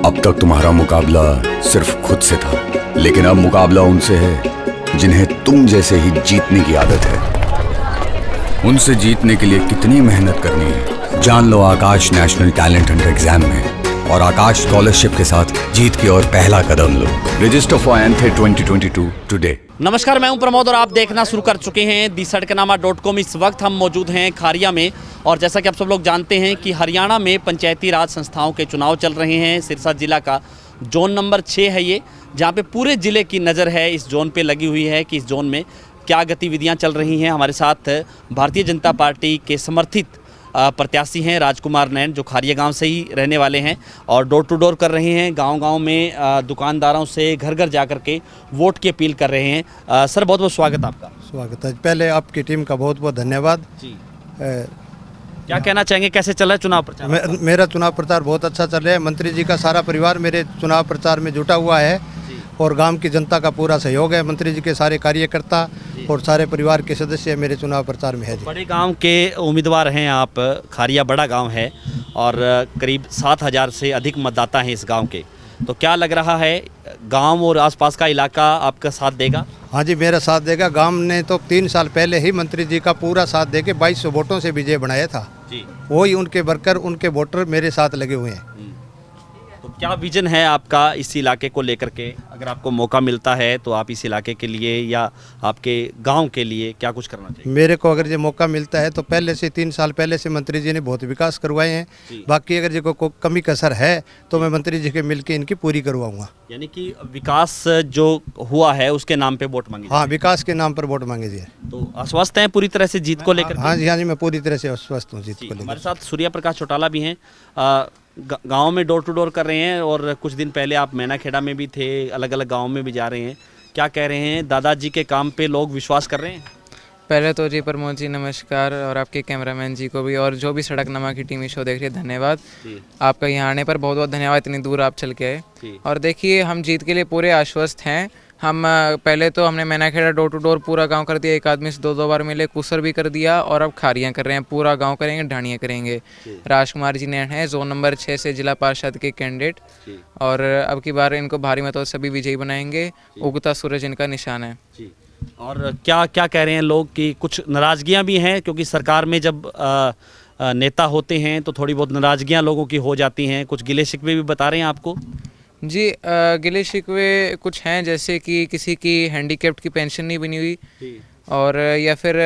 अब तक तुम्हारा मुकाबला सिर्फ खुद से था, लेकिन अब मुकाबला उनसे है जिन्हें तुम जैसे ही जीतने की आदत है। उनसे जीतने के लिए कितनी मेहनत करनी है जान लो आकाश नेशनल टैलेंट हंट एग्जाम में, और आकाश स्कॉलरशिप के साथ जीत की और पहला कदम लो। Register for ANTHE 2022 today. नमस्कार, मैं हूं प्रमोद और आप देखना शुरू कर चुके हैं दी-सड़कनामा.com। इस वक्त हम मौजूद हैं खारिया में, और जैसा कि आप सब लोग जानते हैं कि हरियाणा में पंचायती राज संस्थाओं के चुनाव चल रहे हैं। सिरसा जिला का जोन नंबर 6 है ये, जहां पे पूरे ज़िले की नज़र है इस जोन पे लगी हुई है कि इस जोन में क्या गतिविधियां चल रही हैं। हमारे साथ भारतीय जनता पार्टी के समर्थित प्रत्याशी हैं राजकुमार नैन, जो खारिया गांव से ही रहने वाले हैं और डोर टू डोर कर रहे हैं। गांव-गांव में दुकानदारों से घर घर जा कर के वोट की अपील कर रहे हैं। सर, बहुत बहुत स्वागत आपका। स्वागत है। पहले आपकी टीम का बहुत बहुत धन्यवाद जी। क्या कहना चाहेंगे, कैसे चल रहा है चुनाव प्रचार? मेरा चुनाव प्रचार बहुत अच्छा चल रहा है। मंत्री जी का सारा परिवार मेरे चुनाव प्रचार में जुटा हुआ है और गांव की जनता का पूरा सहयोग है। मंत्री जी के सारे कार्यकर्ता और सारे परिवार के सदस्य मेरे चुनाव प्रचार में है। बड़े गांव के उम्मीदवार हैं आप। खारिया बड़ा गांव है और करीब 7,000 से अधिक मतदाता हैं इस गांव के। तो क्या लग रहा है, गांव और आसपास का इलाका आपका साथ देगा? हाँ जी, मेरा साथ देगा। गांव ने तो 3 साल पहले ही मंत्री जी का पूरा साथ देके 2200 वोटों से विजय बनाया था जी। वही उनके वर्कर, उनके वोटर मेरे साथ लगे हुए हैं। तो क्या विजन है आपका इस इलाके को लेकर के? अगर आपको मौका मिलता है तो आप इस इलाके के लिए या आपके गांव के लिए क्या कुछ करना चाहिए? मेरे को अगर ये मौका मिलता है तो पहले से 3 साल पहले से मंत्री जी ने बहुत विकास करवाए हैं। बाकी अगर जो कोई कमी कसर है तो मैं मंत्री जी के मिलके इनकी पूरी करवाऊंगा। यानी कि विकास जो हुआ है उसके नाम पे वोट मांगे? हाँ, विकास के नाम पर वोट मांगे जी। तो आश्वस्त हैं पूरी तरह से जीत को लेकर? हाँ जी, हाँ जी, मैं पूरी तरह से आश्वस्त हूँ जीत को लेकर। हमारे साथ सूर्य प्रकाश चौटाला भी हैं। गांव में डोर टू डोर कर रहे हैं और कुछ दिन पहले आप मैनाखेड़ा में भी थे, अलग अलग गांव में भी जा रहे हैं। क्या कह रहे हैं, दादाजी के काम पे लोग विश्वास कर रहे हैं? पहले तो जी प्रमोद जी नमस्कार, और आपके कैमरामैन जी को भी, और जो भी सड़कनामा की टीवी शो देख रही है धन्यवाद। आपका यहाँ आने पर बहुत बहुत धन्यवाद, इतनी दूर आप चल के आए। और देखिए, हम जीत के लिए पूरे आश्वस्त हैं। हम पहले तो हमने मैनाखेड़ा डोर टू डोर पूरा गांव कर दिया, एक आदमी से 2-2 बार मिले, कुसर भी कर दिया, और अब खारियाँ कर रहे हैं। पूरा गांव करेंगे, ढाणियाँ करेंगे। राजकुमार जी नैन हैं, जोन नंबर 6 से जिला पार्षद के कैंडिडेट, और अब की बार इनको भारी मतों से सभी विजयी बनाएंगे। उगता सूरज इनका निशान है। और क्या क्या कह रहे हैं लोग कि कुछ नाराज़गियाँ भी हैं, क्योंकि सरकार में जब नेता होते हैं तो थोड़ी बहुत नाराज़गियाँ लोगों की हो जाती हैं। कुछ गिले शिकवे भी बता रहे हैं आपको? जी, गिले शिकवे कुछ हैं, जैसे कि किसी की हैंडीकैप्ड की पेंशन नहीं बनी हुई, और या फिर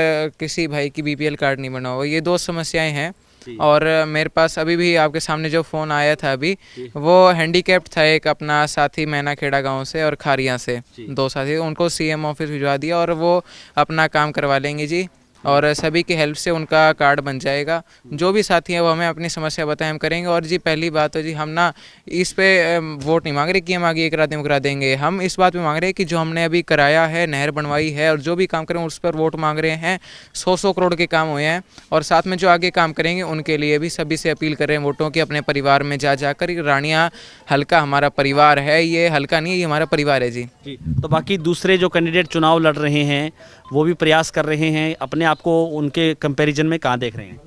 किसी भाई की बीपीएल कार्ड नहीं बना हुआ। ये 2 समस्याएं हैं। और मेरे पास अभी भी आपके सामने जो फ़ोन आया था अभी, वो हैंडीकैप्ड था, एक अपना साथी मैनाखेड़ा गांव से और खारिया से 2 साथी, उनको सीएम ऑफिस भिजवा दिया और वो अपना काम करवा लेंगे जी। और सभी की हेल्प से उनका कार्ड बन जाएगा। जो भी साथी हैं वो हमें अपनी समस्या बताएं, हम करेंगे। और जी, पहली बात तो जी, हम ना इस पे वोट नहीं मांग रहे कि हम आगे करा देंगे। हम इस बात पे मांग रहे हैं कि जो हमने अभी कराया है, नहर बनवाई है, और जो भी काम करें उस पर वोट मांग रहे हैं। 100-100 करोड़ के काम हुए हैं, और साथ में जो आगे काम करेंगे उनके लिए भी सभी से अपील कर रहे हैं वोटों की। अपने परिवार में जाकर, रानिया हल्का हमारा परिवार है, ये हल्का नहीं है, ये हमारा परिवार है जी। तो बाकी दूसरे जो कैंडिडेट चुनाव लड़ रहे हैं वो भी प्रयास कर रहे हैं, अपने आप को उनके कंपैरिजन में कहाँ देख रहे हैं?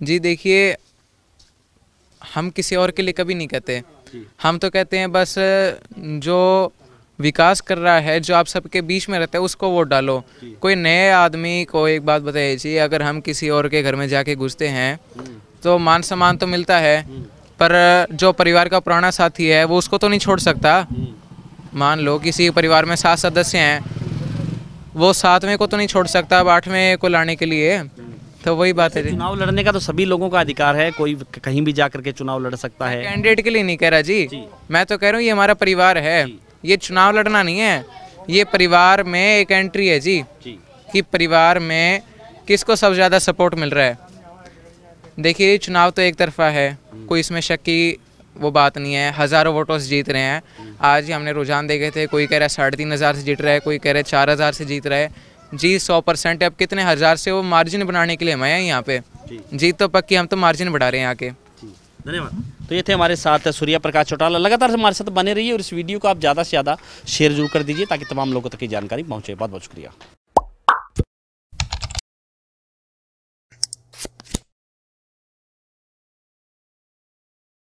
जी देखिए, हम किसी और के लिए कभी नहीं कहते। हम तो कहते हैं बस जो विकास कर रहा है, जो आप सबके बीच में रहता है, उसको वोट डालो। कोई नए आदमी को एक बात बताइए जी, अगर हम किसी और के घर में जाके घुसते हैं तो मान सम्मान तो मिलता है, पर जो परिवार का पुराना साथी है वो उसको तो नहीं छोड़ सकता। मान लो किसी परिवार में 7 सदस्य हैं, वो 7वें को तो नहीं छोड़ सकता अब 8वें को लाने के लिए। तो वही बात है जी। चुनाव लड़ने का तो सभी लोगों का अधिकार है, कोई कहीं भी जाकर के चुनाव लड़ सकता है। कैंडिडेट के लिए नहीं कह रहा जी, मैं तो कह रहा हूँ ये हमारा परिवार है। ये चुनाव लड़ना नहीं है, ये परिवार में एक एंट्री है जी, कि परिवार में किसको सबसे ज़्यादा सपोर्ट मिल रहा है। देखिए, चुनाव तो एक तरफा है, कोई इसमें शक की वो बात नहीं है। हज़ारों वोटों से जीत रहे हैं। आज ही हमने रुझान देखे थे, कोई कह रहा है 3,500 से जीत रहा है, कोई कह रहा है 4,000 से जीत रहा है जी। 100% अब कितने हज़ार से वो मार्जिन बनाने के लिए हम आए यहाँ पे। जीत तो पक्की, हम तो मार्जिन बढ़ा रहे हैं आके। धन्यवाद। तो ये थे हमारे साथ सूर्य प्रकाश चौटाला। लगातार हमारे साथ बने रहिए और इस वीडियो को आप ज़्यादा से ज़्यादा शेयर जरूर कर दीजिए ताकि तमाम लोगों तक की जानकारी पहुँचे। बहुत बहुत शुक्रिया।